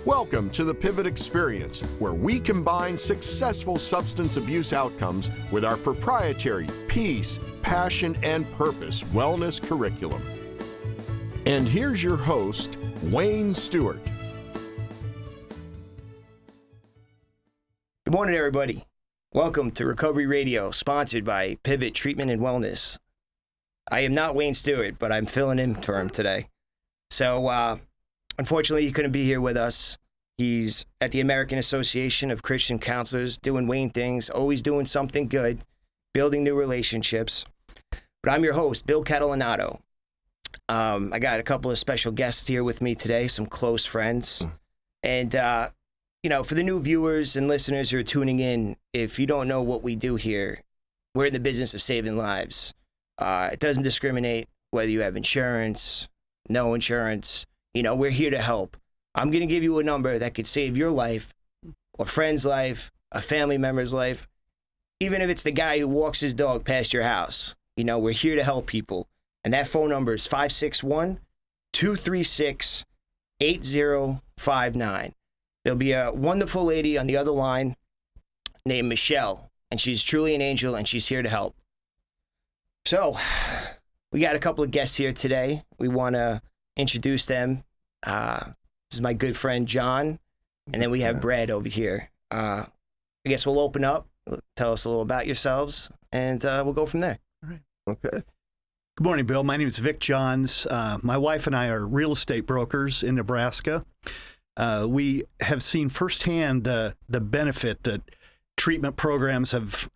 Welcome to the Pivot Experience, where we combine successful substance abuse outcomes with our proprietary peace, passion, and purpose wellness curriculum. And here's your host, Wayne Stewart. Good morning, everybody. Welcome to Recovery Radio, sponsored by Pivot Treatment and Wellness. I am not Wayne Stewart, but I'm filling in for him today. So, unfortunately, he couldn't be here with us. He's at the American Association of Christian Counselors, doing Wayne things, always doing something good, building new relationships. But I'm your host, Bill Catalanato. I got a couple of special guests here with me today, some close friends. And, for the new viewers and listeners who are tuning in, if you don't know what we do here, we're in the business of saving lives. It doesn't discriminate whether you have insurance, no insurance. We're here to help. I'm going to give you a number that could save your life, a friend's life, a family member's life, even if it's the guy who walks his dog past your house. We're here to help people. And that phone number is 561-236-8059. There'll be a wonderful lady on the other line named Michelle, and she's truly an angel, and she's here to help. So, we got a couple of guests here today. We want to introduce them. This is my good friend, John. And then we have Brad over here. I guess we'll open up, tell us a little about yourselves, and we'll go from there. All right. Okay. Good morning, Bill. My name is Vic Johns. My wife and I are real estate brokers in Nebraska. We have seen firsthand the benefit that treatment programs have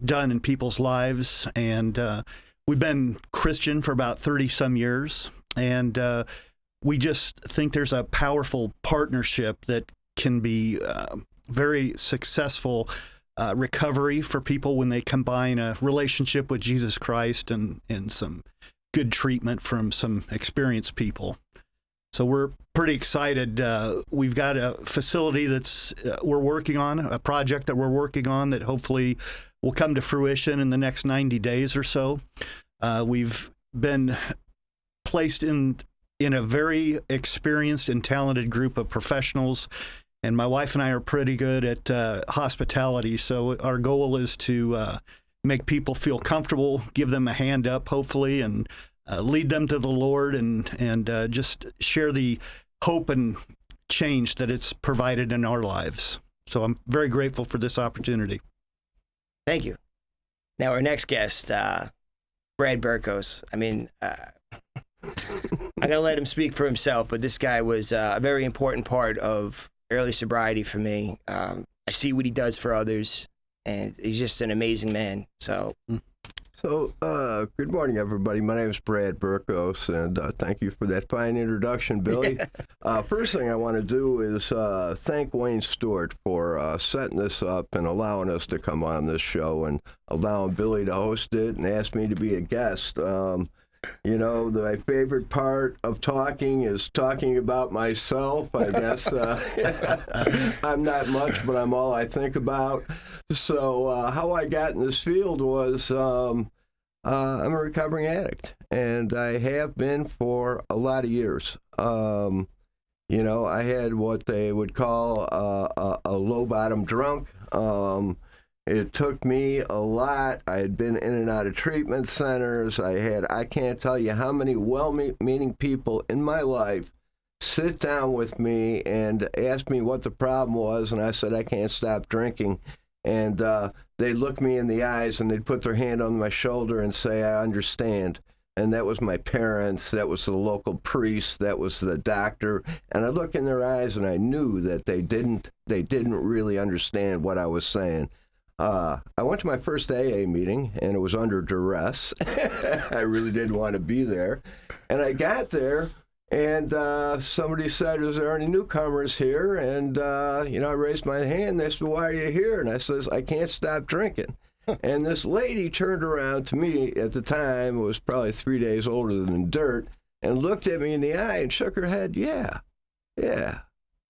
done in people's lives. And we've been Christian for about 30-some years. And we just think there's a powerful partnership that can be very successful recovery for people when they combine a relationship with Jesus Christ and some good treatment from some experienced people. So we're pretty excited. We've got a facility that's we're working on, a project that we're working on that hopefully will come to fruition in the next 90 days or so. We've been placed in a very experienced and talented group of professionals, and my wife and I are pretty good at hospitality. So our goal is to make people feel comfortable, give them a hand up, hopefully, and lead them to the Lord, and just share the hope and change that it's provided in our lives. So I'm very grateful for this opportunity. Thank you. Now our next guest, Brad Burkos. I'm going to let him speak for himself, but this guy was a very important part of early sobriety for me. I see what he does for others, and he's just an amazing man. So, good morning, everybody. My name is Brad Burkos, and thank you for that fine introduction, Billy. First thing I want to do is thank Wayne Stewart for setting this up and allowing us to come on this show and allowing Billy to host it and ask me to be a guest. My favorite part of talking is talking about myself. I guess I'm not much, but I'm all I think about. So how I got in this field was I'm a recovering addict, and I have been for a lot of years. I had what they would call a low-bottom drunk. It took me a lot. I had been in and out of treatment centers. I can't tell you how many well-meaning people in my life sit down with me and ask me what the problem was, and I said, I can't stop drinking. And they'd look me in the eyes, and they'd put their hand on my shoulder and say, I understand. And that was my parents, that was the local priest, that was the doctor. And I look in their eyes, and I knew that they didn't really understand what I was saying. I went to my first AA meeting, and it was under duress. I really didn't want to be there. And I got there, and somebody said, is there any newcomers here? And, I raised my hand. They said, why are you here? And I says, I can't stop drinking. And this lady turned around to me at the time, was probably 3 days older than dirt, and looked at me in the eye and shook her head. Yeah,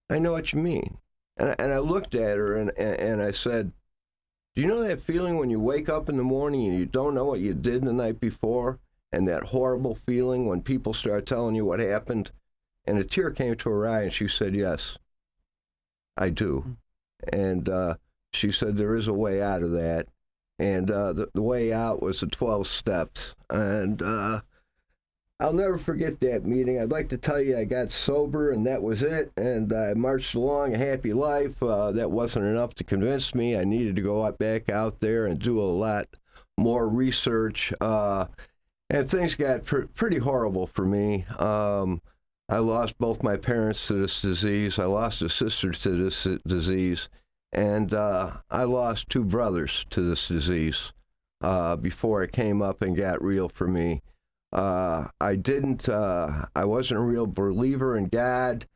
I know what you mean. And I looked at her, and I said, do you know that feeling when you wake up in the morning and you don't know what you did the night before? And that horrible feeling when people start telling you what happened? And a tear came to her eye, and she said, yes, I do. And she said there is a way out of that. And the way out was the 12 steps. And I'll never forget that meeting. I'd like to tell you I got sober and that was it. And I marched along a happy life. That wasn't enough to convince me. I needed to go back out there and do a lot more research. And things got pretty horrible for me. I lost both my parents to this disease. I lost a sister to this disease. And I lost 2 brothers to this disease before it came up and got real for me. I wasn't a real believer in God.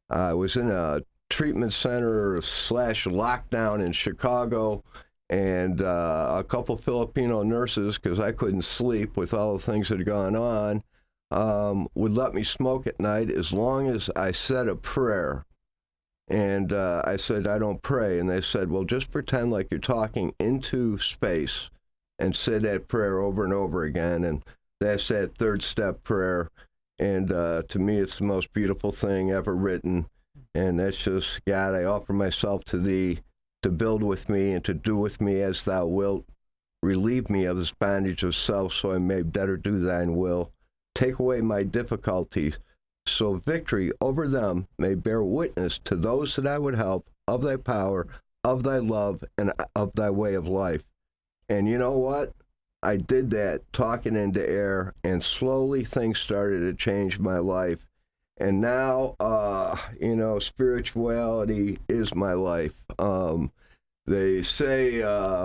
I was in a treatment center / lockdown in Chicago, and a couple Filipino nurses, because I couldn't sleep with all the things that had gone on, would let me smoke at night as long as I said a prayer. And I said, I don't pray. And they said, well, just pretend like you're talking into space and say that prayer over and over again. And that's that 3rd step prayer. And to me, it's the most beautiful thing ever written. And that's just, God, I offer myself to thee to build with me and to do with me as thou wilt. Relieve me of this bondage of self so I may better do thine will. Take away my difficulties, so victory over them may bear witness to those that I would help of thy power, of thy love, and of thy way of life. And you know what? I did that talking into air, and slowly things started to change my life. And now, spirituality is my life. They say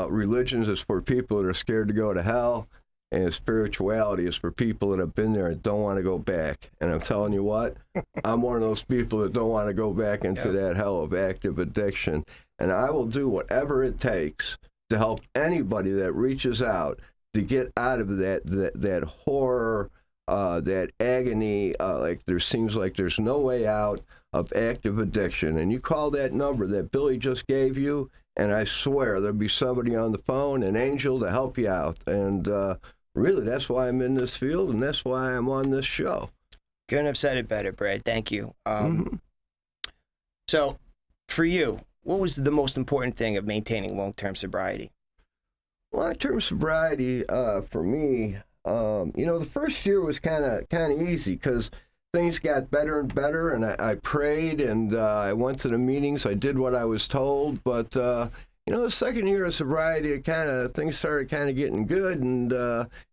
religion is for people that are scared to go to hell. And spirituality is for people that have been there and don't want to go back. And I'm telling you what, I'm one of those people that don't want to go back into that hell of active addiction. And I will do whatever it takes to help anybody that reaches out to get out of that horror, that agony, like there seems like there's no way out of active addiction. And you call that number that Billy just gave you, and I swear there'll be somebody on the phone, an angel, to help you out. And really, that's why I'm in this field, and that's why I'm on this show. Couldn't have said it better, Brad. Thank you. So, for you, what was the most important thing of maintaining long-term sobriety? Long-term sobriety, for me, the first year was kind of easy because things got better and better, and I prayed, and I went to the meetings. I did what I was told, but the second year of sobriety, things started kind of getting good, and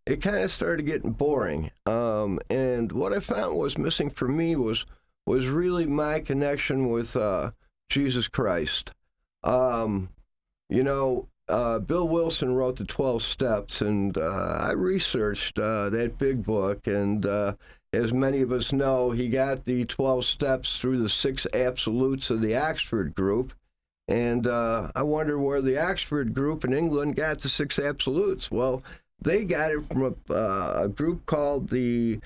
it kind of started getting boring. And what I found was missing for me was really my connection with Jesus Christ. Bill Wilson wrote the 12 Steps, and I researched that big book, and as many of us know, he got the 12 Steps through the 6 Absolutes of the Oxford group. And I wonder where the Oxford group in England got the 6 Absolutes. Well, they got it from a group called the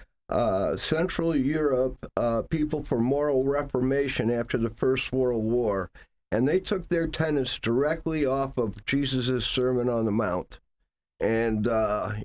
Central Europe People for Moral Reformation after the First World War. And they took their tenets directly off of Jesus' Sermon on the Mount. And, that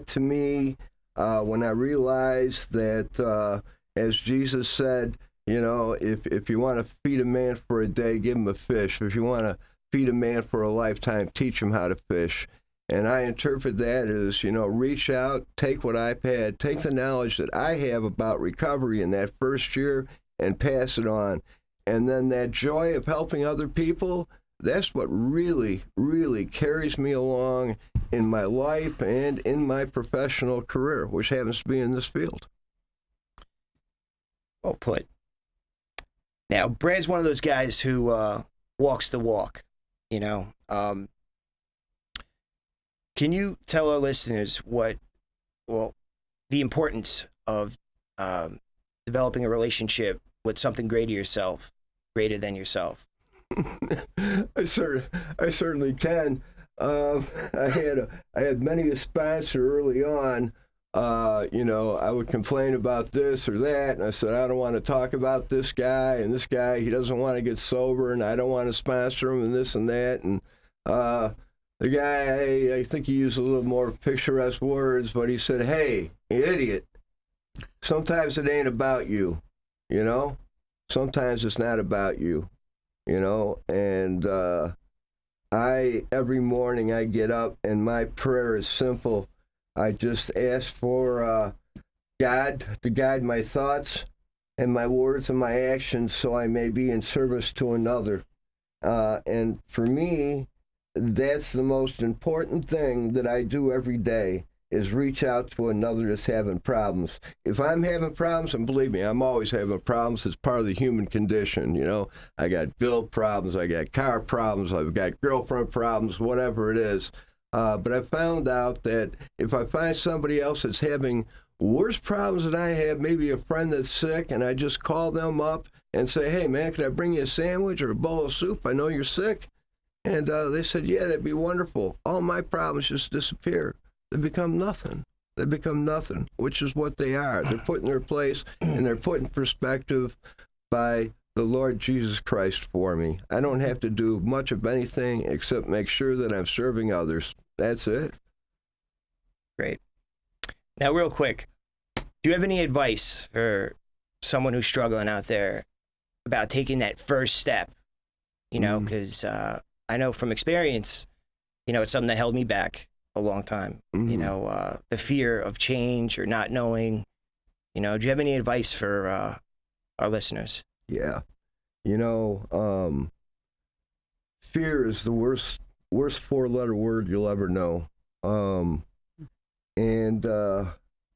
to me, when I realized that, as Jesus said, if you want to feed a man for a day, give him a fish. If you want to feed a man for a lifetime, teach him how to fish. And I interpret that as, reach out, take what I've had, take the knowledge that I have about recovery in that first year and pass it on. And then that joy of helping other people, that's what really, really carries me along in my life and in my professional career, which happens to be in this field. Well put. Now, Brad's one of those guys who walks the walk, Can you tell our listeners the importance of developing a relationship with something greater than yourself? I certainly can. I had many a sponsor early on. I would complain about this or that, and I said, I don't want to talk about this guy, and this guy, he doesn't want to get sober, and I don't want to sponsor him, and this and that. And the guy, I think he used a little more picturesque words, but he said, hey, idiot, sometimes it ain't about you, sometimes it's not about you, you know. And every morning I get up and my prayer is simple. I just ask for God to guide my thoughts and my words and my actions so I may be in service to another. And for me, that's the most important thing that I do every day, is reach out to another that's having problems. If I'm having problems, and believe me, I'm always having problems. It's part of the human condition, you know. I got bill problems, I got car problems, I've got girlfriend problems, whatever it is. But I found out that if I find somebody else that's having worse problems than I have, maybe a friend that's sick, and I just call them up and say, hey, man, can I bring you a sandwich or a bowl of soup? I know you're sick. And they said, yeah, that'd be wonderful. All my problems just disappear. They become nothing. They become nothing, which is what they are. They're put in their place, and they're put in perspective by the Lord Jesus Christ for me. I don't have to do much of anything except make sure that I'm serving others. That's it. Great. Now, real quick, do you have any advice for someone who's struggling out there about taking that first step? You know, because I know from experience, you know, it's something that held me back a long time. You know, the fear of change or not knowing. You know, do you have any advice for our listeners? Yeah. You know, fear is the worst 4-letter word you'll ever know. And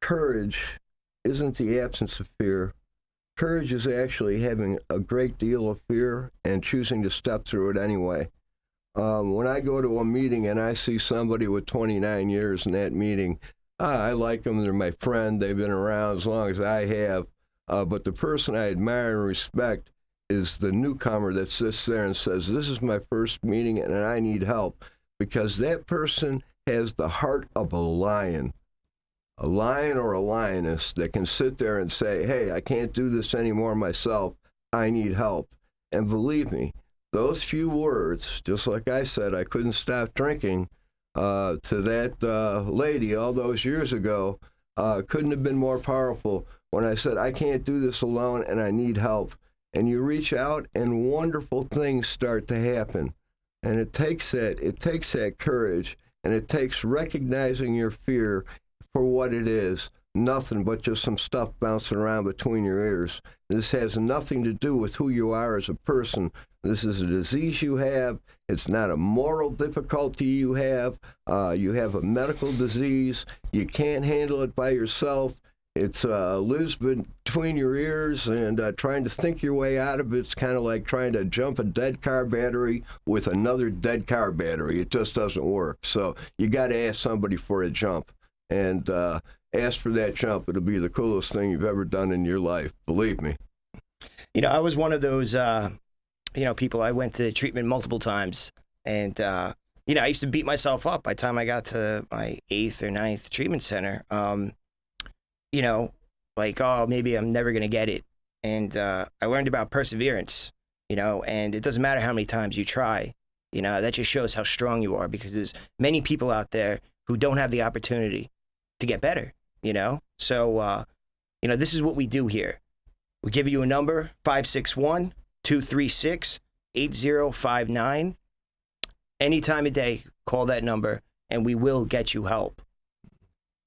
courage isn't the absence of fear. Courage is actually having a great deal of fear and choosing to step through it anyway. When I go to a meeting and I see somebody with 29 years in that meeting, I like them, they're my friend, they've been around as long as I have, but the person I admire and respect is the newcomer that sits there and says, this is my first meeting and I need help, because that person has the heart of a lion or a lioness that can sit there and say, hey, I can't do this anymore myself, I need help. And believe me, those few words, just like I said, I couldn't stop drinking to that lady all those years ago, couldn't have been more powerful when I said, I can't do this alone and I need help. And you reach out and wonderful things start to happen. And it takes that courage, and it takes recognizing your fear for what it is. Nothing but just some stuff bouncing around between your ears. This has nothing to do with who you are as a person. This is a disease you have. It's not a moral difficulty you have. You have a medical disease. You can't handle it by yourself. It's loose between your ears, and trying to think your way out of it's kind of like trying to jump a dead car battery with another dead car battery. It just doesn't work. So you got to ask somebody for a jump, and ask for that jump. It'll be the coolest thing you've ever done in your life. Believe me. You know, I was one of those, people. I went to treatment multiple times, and, I used to beat myself up by the time I got to my 8th or 9th treatment center. Like, oh, maybe I'm never going to get it. And I learned about perseverance, and it doesn't matter how many times you try. That just shows how strong you are, because there's many people out there who don't have the opportunity to get better, So, this is what we do here. We give you a number, 561-236-8059. Any time of day, call that number, and we will get you help.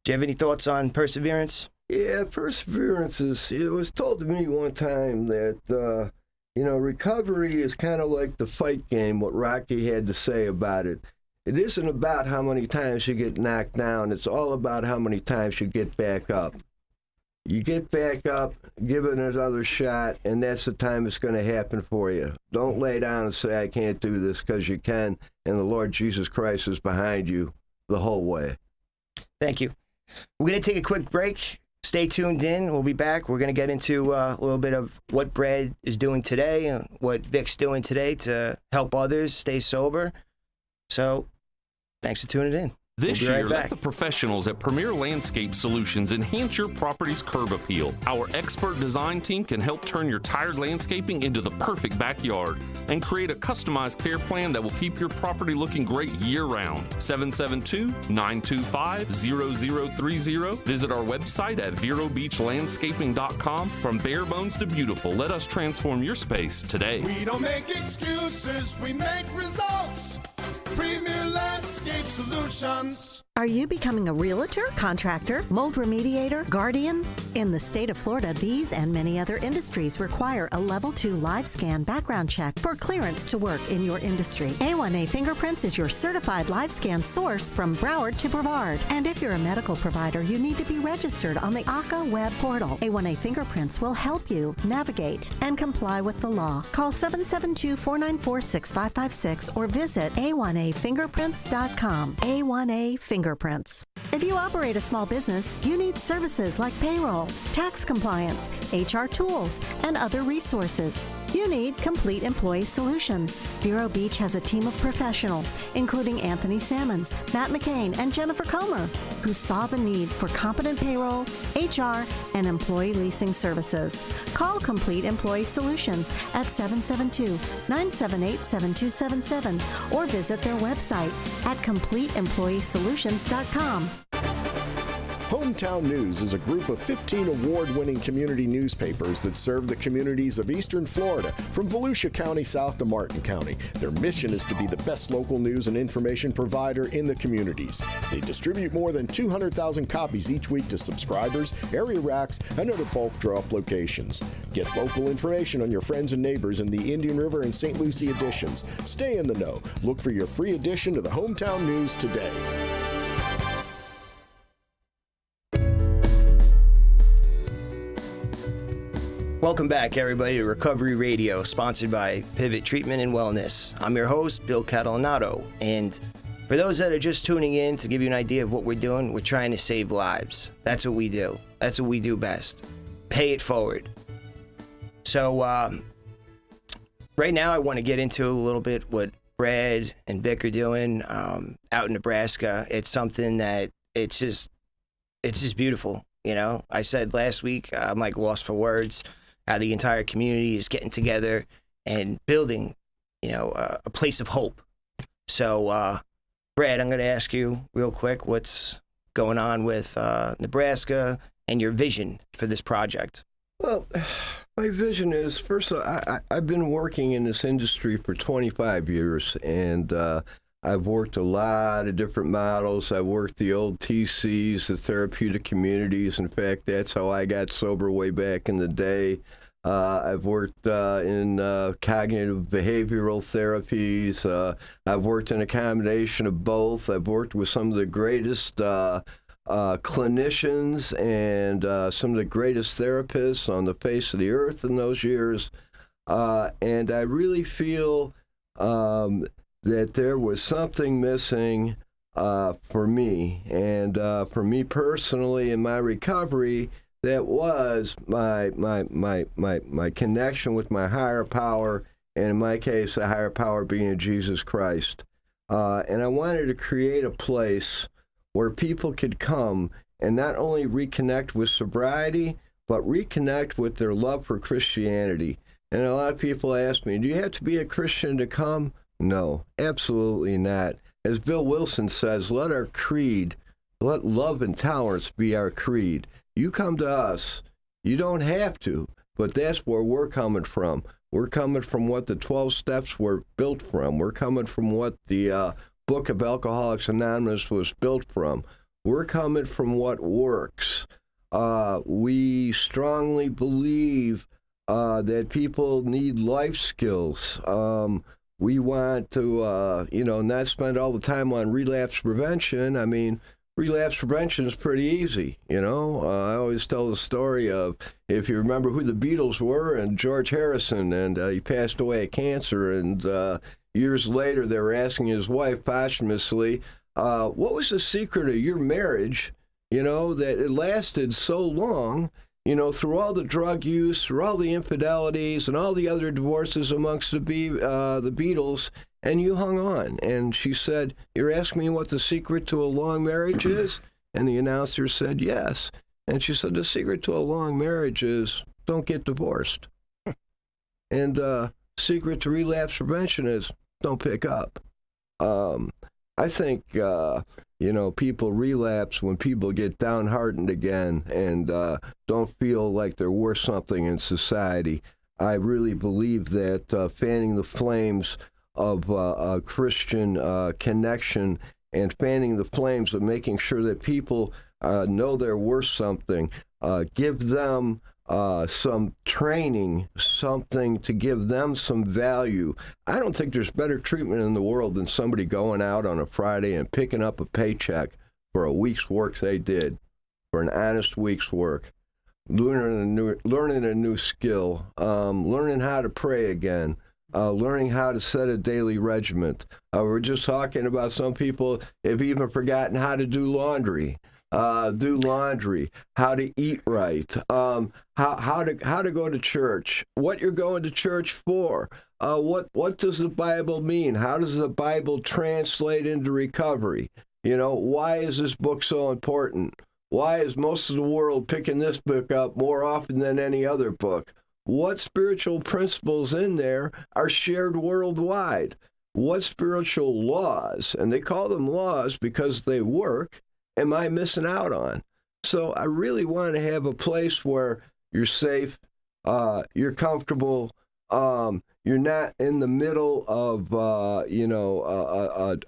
Do you have any thoughts on perseverance? Yeah, perseverance it was told to me one time that, recovery is kind of like the fight game, what Rocky had to say about it. It isn't about how many times you get knocked down. It's all about how many times you get back up. You get back up, give it another shot, and that's the time it's going to happen for you. Don't lay down and say, I can't do this, because you can, and the Lord Jesus Christ is behind you the whole way. Thank you. We're going to take a quick break. Stay tuned in. We'll be back. We're going to get into a little bit of what Brad is doing today and what Vic's doing today to help others stay sober. So, thanks for tuning in. This We'll be right year, let back. the professionals at Premier Landscape Solutions enhance your property's curb appeal. Our expert design team can help turn your tired landscaping into the perfect backyard and create a customized care plan that will keep your property looking great year-round. 772-925-0030. Visit our website at verobeachlandscaping.com. From bare bones to beautiful, let us transform your space today. We don't make excuses, we make results. Premier Landscape Solutions. Are you becoming a realtor, contractor, mold remediator, guardian? In the state of Florida, these and many other industries require a Level 2 live scan background check for clearance to work in your industry. A1A Fingerprints is your certified live scan source from Broward to Brevard. And if you're a medical provider, you need to be registered on the ACA web portal. A1A Fingerprints will help you navigate and comply with the law. Call 772-494-6556 or visit A1AFingerprints.com. A1A Fingerprints. If you operate a small business, you need services like payroll, tax compliance, HR tools, and other resources. You need Complete Employee Solutions. Vero Beach has a team of professionals, including Anthony Sammons, Matt McCain, and Jennifer Comer, who saw the need for competent payroll, HR, and employee leasing services. Call Complete Employee Solutions at 772-978-7277 or visit their website at CompleteEmployeeSolutions.com. Hometown News is a group of 15 award-winning community newspapers that serve the communities of eastern Florida, from Volusia County south to Martin County. Their mission is to be the best local news and information provider in the communities. They distribute more than 200,000 copies each week to subscribers, area racks, and other bulk drop locations. Get local information on your friends and neighbors in the Indian River and St. Lucie editions. Stay in the know. Look for your free edition to the Hometown News today. Welcome back, everybody, to Recovery Radio, sponsored by Pivot Treatment and Wellness. I'm your host, Bill Catalanato, and for those that are just tuning in, to give you an idea of what we're doing, we're trying to save lives. That's what we do. That's what we do best. Pay it forward. So, right now, I want to get into a little bit what Brad and Vic are doing out in Nebraska. It's something that it's just beautiful. You know, I said last week, I'm like lost for words. How the entire community is getting together and building, you know, a place of hope. So, Brad, I'm going to ask you real quick, what's going on with Nebraska and your vision for this project? Well, my vision is, first of all, I've been working in this industry for 25 years, and I've worked a lot of different models. I've worked the old TCs, the therapeutic communities. In fact, that's how I got sober way back in the day. I've worked in cognitive behavioral therapies. I've worked in a combination of both. I've worked with some of the greatest clinicians and some of the greatest therapists on the face of the earth in those years. And I really feel that there was something missing for me. And for me personally in my recovery, that was my connection with my higher power, and in my case, the higher power being Jesus Christ. And I wanted to create a place where people could come and not only reconnect with sobriety, but reconnect with their love for Christianity. And a lot of people ask me, do you have to be a Christian to come? No, absolutely not. As Bill Wilson says, let our creed, let love and tolerance be our creed. You come to us, you don't have to, but that's where we're coming from. We're coming from what the 12 steps were built from. We're coming from what the Book of Alcoholics Anonymous was built from. We're coming from what works. We strongly believe that people need life skills. We want to, not spend all the time on relapse prevention. I mean, relapse prevention is pretty easy, I always tell the story of, if you remember who the Beatles were, and George Harrison, and he passed away of cancer, and years later they were asking his wife posthumously, what was the secret of your marriage, that it lasted so long? through all the drug use, through all the infidelities and all the other divorces amongst the Beatles, and you hung on. And she said, "You're asking me what the secret to a long marriage is?" And the announcer said, "Yes." And she said, "The secret to a long marriage is don't get divorced. And secret to relapse prevention is don't pick up." I think, people relapse when people get downhearted again and don't feel like they're worth something in society. I really believe that fanning the flames of Christian connection and fanning the flames of making sure that people know they're worth something, give them some training, something to give them some value. I don't think there's better treatment in the world than somebody going out on a Friday and picking up a paycheck for a week's work they did, for an honest week's work, learning a new skill, learning how to pray again, learning how to set a daily regiment. We're just talking about some people have even forgotten how to do laundry. How to eat right, how to go to church, what you're going to church for, what does the Bible mean? How does the Bible translate into recovery? Why is this book so important? Why is most of the world picking this book up more often than any other book? What spiritual principles in there are shared worldwide? What spiritual laws, and they call them laws because they work, am I missing out on? So I really want to have a place where you're safe, you're comfortable, you're not in the middle of,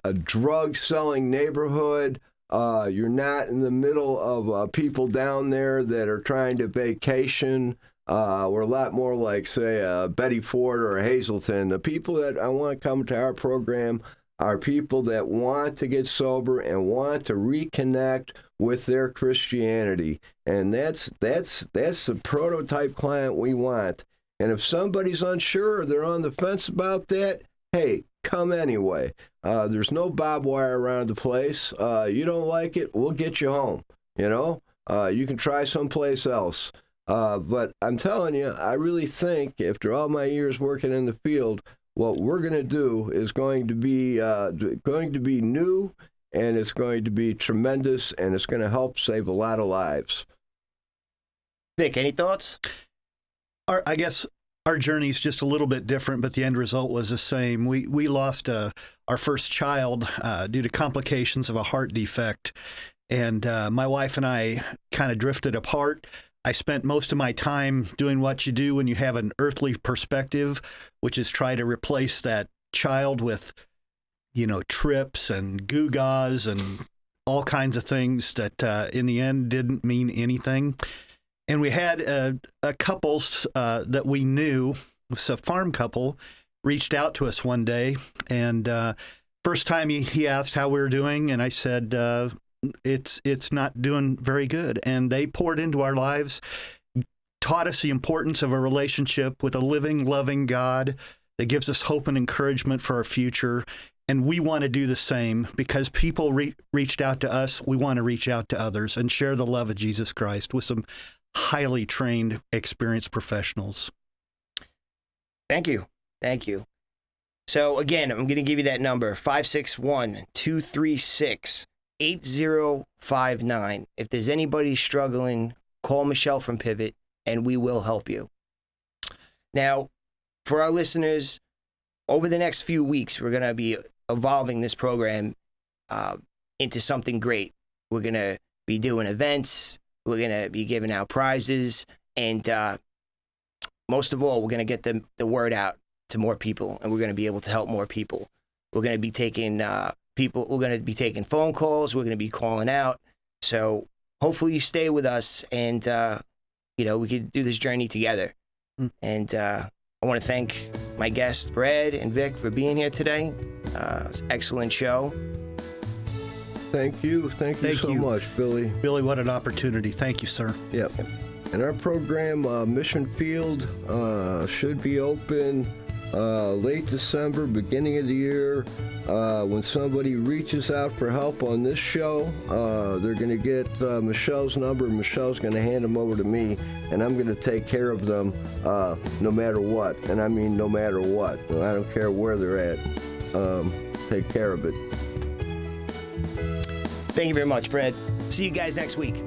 a drug-selling neighborhood. You're not in the middle of people down there that are trying to vacation. We're a lot more like, say, Betty Ford or Hazleton. The people that I want to come to our program are people that want to get sober and want to reconnect with their Christianity. And that's the prototype client we want. And if somebody's unsure, they're on the fence about that, hey, come anyway. There's no barbed wire around the place. You don't like it, we'll get you home. You can try someplace else. But I'm telling you, I really think after all my years working in the field, what we're going to do is going to be new, and it's going to be tremendous, and it's going to help save a lot of lives. Vic, any thoughts? I guess our journey's just a little bit different, but the end result was the same. We lost our first child due to complications of a heart defect, and my wife and I kind of drifted apart. I spent most of my time doing what you do when you have an earthly perspective, which is try to replace that child with, trips and gewgaws and all kinds of things that in the end didn't mean anything. And we had a couple that we knew, it was a farm couple, reached out to us one day. And first time he asked how we were doing, and I said, it's not doing very good. And they poured into our lives, taught us the importance of a relationship with a living, loving God that gives us hope and encouragement for our future. And we want to do the same because people reached out to us. We want to reach out to others and share the love of Jesus Christ with some highly trained, experienced professionals. Thank you. So again, I'm going to give you that number, 561-236-8059. If there's anybody struggling, call Michelle from Pivot, and we will help you. Now, for our listeners, over the next few weeks, we're going to be evolving this program into something great. We're going to be doing events. We're going to be giving out prizes. And most of all, we're going to get the word out to more people, and we're going to be able to help more people. We're going to be taking we're going to be taking phone calls. We're going to be calling out. So hopefully you stay with us, and, we could do this journey together. And I want to thank my guests, Brad and Vic, for being here today. It's an excellent show. Thank you so much, Billy. Billy, what an opportunity. Thank you, sir. Yep. And our program, Mission Field, should be open late December, beginning of the year, when somebody reaches out for help on this show, they're going to get Michelle's number. Michelle's going to hand them over to me, and I'm going to take care of them no matter what. And I mean no matter what. I don't care where they're at. Take care of it. Thank you very much, Brad. See you guys next week.